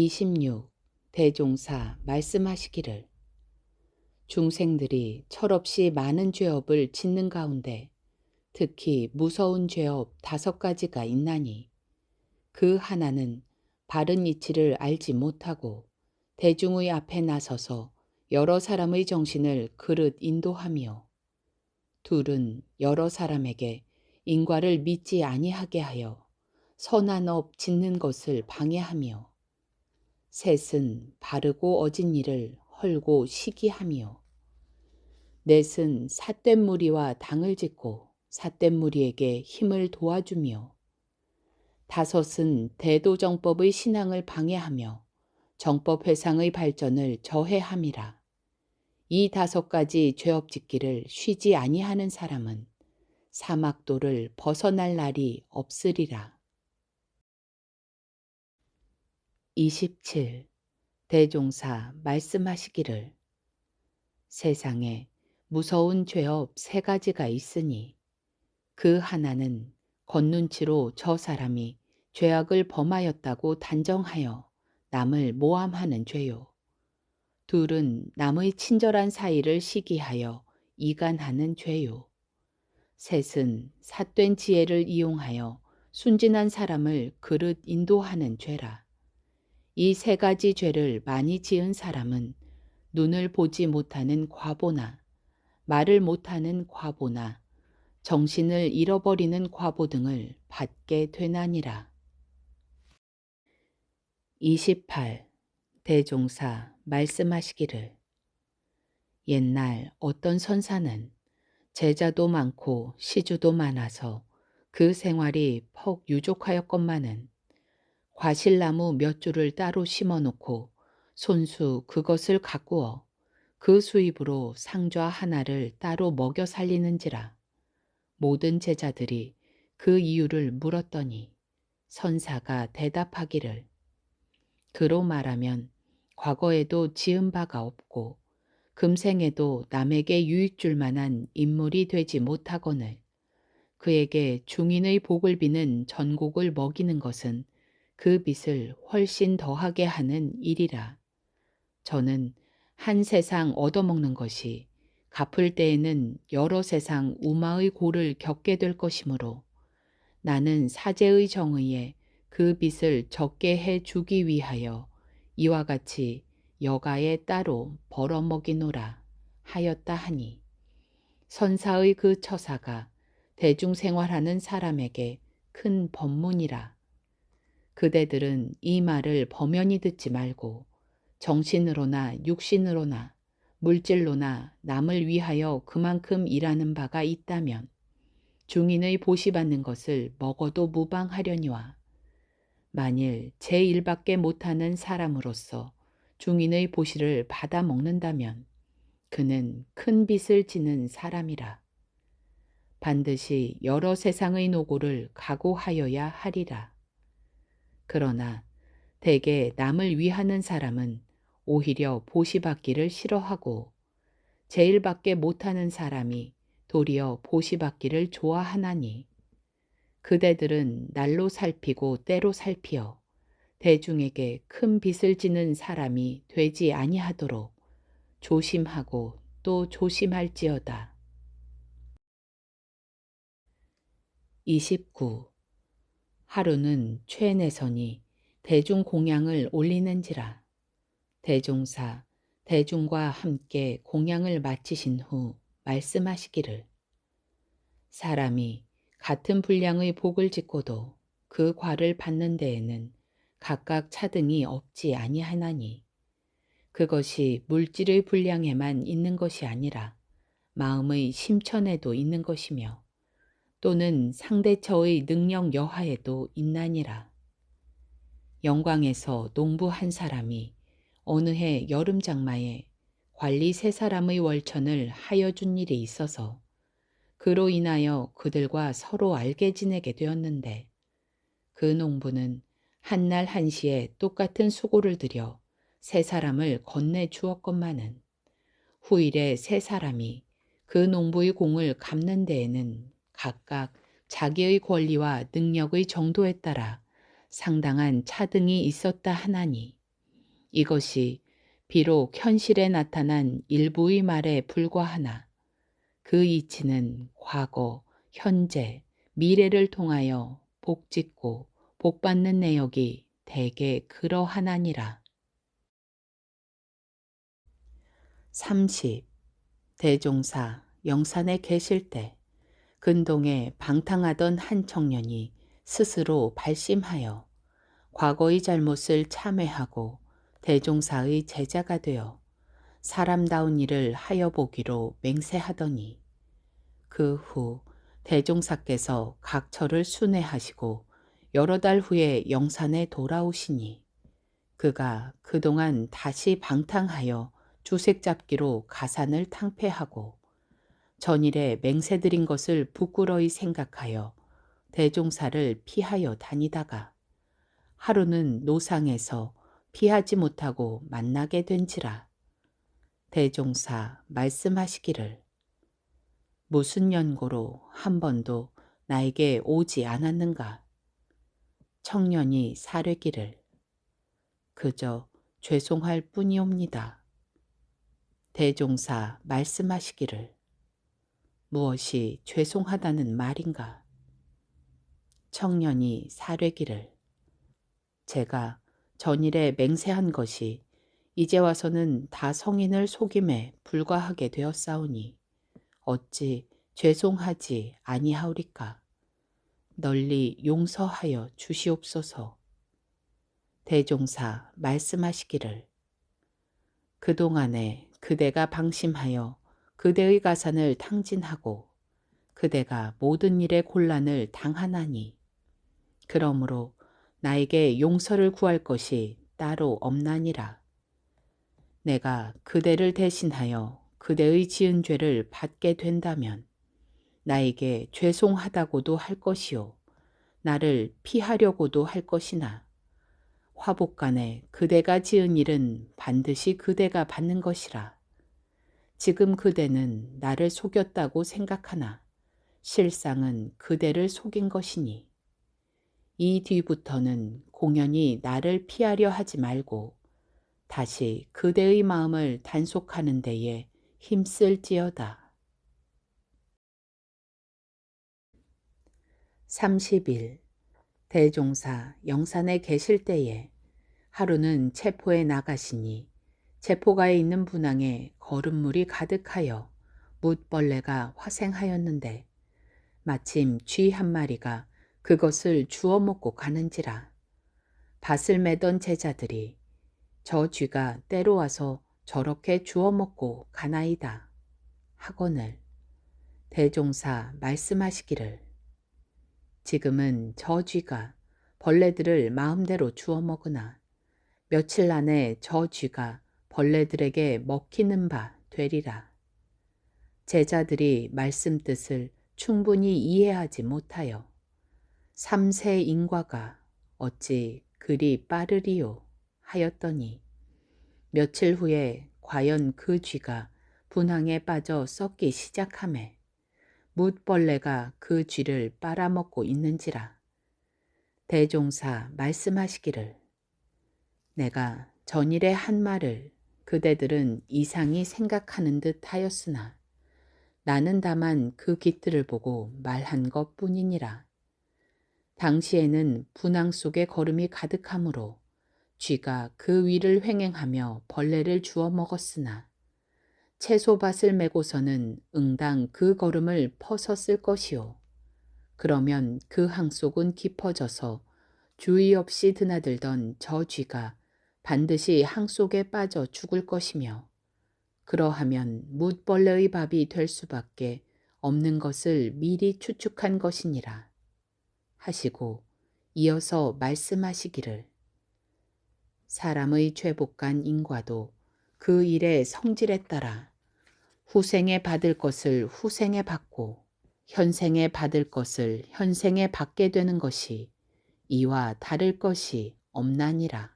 26. 대종사 말씀하시기를 중생들이 철없이 많은 죄업을 짓는 가운데 특히 무서운 죄업 5가지가 있나니 그 하나는 바른 이치를 알지 못하고 대중의 앞에 나서서 여러 사람의 정신을 그릇 인도하며 둘은 여러 사람에게 인과를 믿지 아니하게 하여 선한 업 짓는 것을 방해하며 셋은 바르고 어진 일을 헐고 시기하며 넷은 삿된 무리와 당을 짓고 삿된 무리에게 힘을 도와주며 다섯은 대도정법의 신앙을 방해하며 정법 회상의 발전을 저해함이라. 이 5가지 죄업 짓기를 쉬지 아니하는 사람은 사막도를 벗어날 날이 없으리라. 27. 대종사 말씀하시기를 세상에 무서운 죄업 3가지가 있으니 그 하나는 겉눈치로 저 사람이 죄악을 범하였다고 단정하여 남을 모함하는 죄요. 둘은 남의 친절한 사이를 시기하여 이간하는 죄요. 셋은 삿된 지혜를 이용하여 순진한 사람을 그릇 인도하는 죄라. 이 3가지 죄를 많이 지은 사람은 눈을 보지 못하는 과보나 말을 못하는 과보나 정신을 잃어버리는 과보 등을 받게 되나니라. 28. 대종사 말씀하시기를 옛날 어떤 선사는 제자도 많고 시주도 많아서 그 생활이 퍽 유족하였건만은 과실나무 몇 줄을 따로 심어놓고 손수 그것을 가꾸어 그 수입으로 상좌 하나를 따로 먹여 살리는지라. 모든 제자들이 그 이유를 물었더니 선사가 대답하기를 그로 말하면 과거에도 지은 바가 없고 금생에도 남에게 유익 줄 만한 인물이 되지 못하거늘 그에게 중인의 복을 비는 전곡을 먹이는 것은 그 빚을 훨씬 더하게 하는 일이라. 저는 한 세상 얻어먹는 것이 갚을 때에는 여러 세상 우마의 고를 겪게 될 것이므로 나는 사제의 정의에 그 빚을 적게 해 주기 위하여 이와 같이 여가에 따로 벌어먹이노라 하였다 하니 선사의 그 처사가 대중생활하는 사람에게 큰 법문이라. 그대들은 이 말을 범연히 듣지 말고 정신으로나 육신으로나 물질로나 남을 위하여 그만큼 일하는 바가 있다면 중인의 보시받는 것을 먹어도 무방하려니와 만일 제 일밖에 못하는 사람으로서 중인의 보시를 받아 먹는다면 그는 큰 빚을 지는 사람이라. 반드시 여러 세상의 노고를 각오하여야 하리라. 그러나 대개 남을 위하는 사람은 오히려 보시받기를 싫어하고 제 일밖에 못하는 사람이 도리어 보시받기를 좋아하나니 그대들은 날로 살피고 때로 살피어 대중에게 큰 빚을 지는 사람이 되지 아니하도록 조심하고 또 조심할지어다. 29. 하루는 최내선이 대중 공양을 올리는지라. 대종사 대중과 함께 공양을 마치신 후 말씀하시기를 사람이 같은 분량의 복을 짓고도 그 과를 받는 데에는 각각 차등이 없지 아니하나니 그것이 물질의 분량에만 있는 것이 아니라 마음의 심천에도 있는 것이며 또는 상대처의 능력 여하에도 있나니라. 영광에서 농부 한 사람이 어느 해 여름 장마에 관리 3사람의 월천을 하여 준 일이 있어서 그로 인하여 그들과 서로 알게 지내게 되었는데 그 농부는 한날 한시에 똑같은 수고를 들여 3사람을 건네 주었건만은 후일에 3사람이 그 농부의 공을 갚는 데에는 각각 자기의 권리와 능력의 정도에 따라 상당한 차등이 있었다 하나니 이것이 비록 현실에 나타난 일부의 말에 불과하나 그 이치는 과거, 현재, 미래를 통하여 복짓고 복받는 내역이 대개 그러하나니라. 30. 대종사 영산에 계실 때 근동에 방탕하던 한 청년이 스스로 발심하여 과거의 잘못을 참회하고 대종사의 제자가 되어 사람다운 일을 하여 보기로 맹세하더니 그 후 대종사께서 각처를 순회하시고 여러 달 후에 영산에 돌아오시니 그가 그동안 다시 방탕하여 주색 잡기로 가산을 탕폐하고 전일에 맹세드린 것을 부끄러이 생각하여 대종사를 피하여 다니다가 하루는 노상에서 피하지 못하고 만나게 된지라. 대종사 말씀하시기를 무슨 연고로 한 번도 나에게 오지 않았는가? 청년이 사뢰기를 그저 죄송할 뿐이옵니다. 대종사 말씀하시기를 무엇이 죄송하다는 말인가? 청년이 사뢰기를 제가 전일에 맹세한 것이 이제 와서는 다 성인을 속임에 불과하게 되었사오니 어찌 죄송하지 아니하오리까? 널리 용서하여 주시옵소서. 대종사 말씀하시기를 그동안에 그대가 방심하여 그대의 가산을 탕진하고 그대가 모든 일에 곤란을 당하나니 그러므로 나에게 용서를 구할 것이 따로 없나니라. 내가 그대를 대신하여 그대의 지은 죄를 받게 된다면 나에게 죄송하다고도 할 것이요 나를 피하려고도 할 것이나 화복간에 그대가 지은 일은 반드시 그대가 받는 것이라. 지금 그대는 나를 속였다고 생각하나 실상은 그대를 속인 것이니 이 뒤부터는 공연히 나를 피하려 하지 말고 다시 그대의 마음을 단속하는 데에 힘쓸지어다. 30일 대종사 영산에 계실 때에 하루는 체포에 나가시니 체포가에 있는 분항에 거름물이 가득하여 뭇벌레가 화생하였는데 마침 쥐 한 마리가 그것을 주워 먹고 가는지라. 밭을 매던 제자들이 저 쥐가 때로 와서 저렇게 주워 먹고 가나이다 하거늘 대종사 말씀하시기를 지금은 저 쥐가 벌레들을 마음대로 주워 먹으나 며칠 안에 저 쥐가 벌레들에게 먹히는 바 되리라. 제자들이 말씀 뜻을 충분히 이해하지 못하여 삼세 인과가 어찌 그리 빠르리요 하였더니 며칠 후에 과연 그 쥐가 분항에 빠져 썩기 시작하매 뭇벌레가 그 쥐를 빨아먹고 있는지라. 대종사 말씀하시기를 내가 전일에 한 말을 그대들은 이상히 생각하는 듯 하였으나 나는 다만 그 깃들을 보고 말한 것 뿐이니라. 당시에는 분항 속에 거름이 가득하므로 쥐가 그 위를 횡행하며 벌레를 주워 먹었으나 채소밭을 메고서는 응당 그 거름을 퍼서 쓸 것이요. 그러면 그 항 속은 깊어져서 주의 없이 드나들던 저 쥐가 반드시 항 속에 빠져 죽을 것이며 그러하면 뭇벌레의 밥이 될 수밖에 없는 것을 미리 추측한 것이니라 하시고 이어서 말씀하시기를 사람의 죄복간 인과도 그 일의 성질에 따라 후생에 받을 것을 후생에 받고 현생에 받을 것을 현생에 받게 되는 것이 이와 다를 것이 없나니라.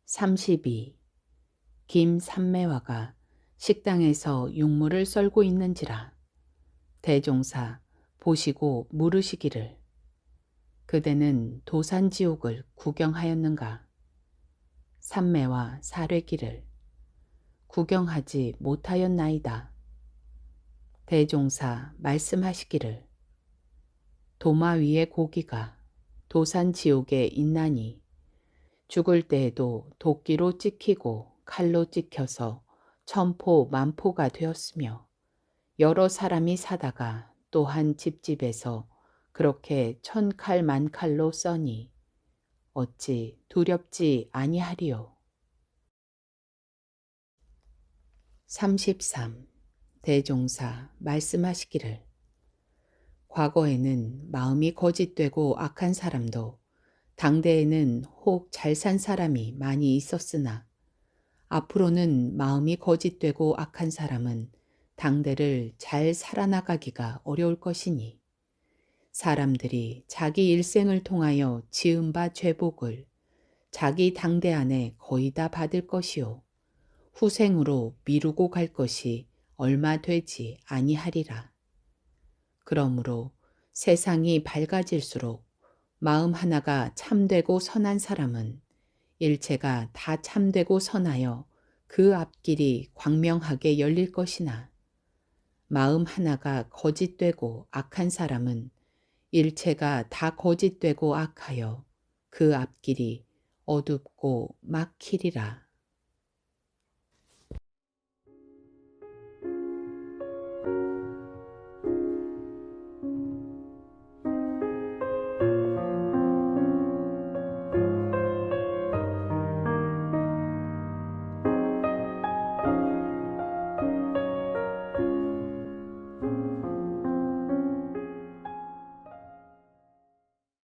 32. 김삼매화가 식당에서 육물을 썰고 있는지라. 대종사 보시고 물으시기를 그대는 도산지옥을 구경하였는가? 삼매와 사례길을 구경하지 못하였나이다. 대종사 말씀하시기를 도마 위의 고기가 도산지옥에 있나니 죽을 때에도 도끼로 찍히고 칼로 찍혀서 천포 만포가 되었으며 여러 사람이 사다가 또한 집집에서 그렇게 천칼 만칼로 써니 어찌 두렵지 아니하리요. 33. 대종사 말씀하시기를 과거에는 마음이 거짓되고 악한 사람도 당대에는 혹 잘 산 사람이 많이 있었으나 앞으로는 마음이 거짓되고 악한 사람은 당대를 잘 살아나가기가 어려울 것이니 사람들이 자기 일생을 통하여 지은 바 죄복을 자기 당대 안에 거의 다 받을 것이요 후생으로 미루고 갈 것이 얼마 되지 아니하리라. 그러므로 세상이 밝아질수록 마음 하나가 참되고 선한 사람은 일체가 다 참되고 선하여 그 앞길이 광명하게 열릴 것이나 마음 하나가 거짓되고 악한 사람은 일체가 다 거짓되고 악하여 그 앞길이 어둡고 막히리라.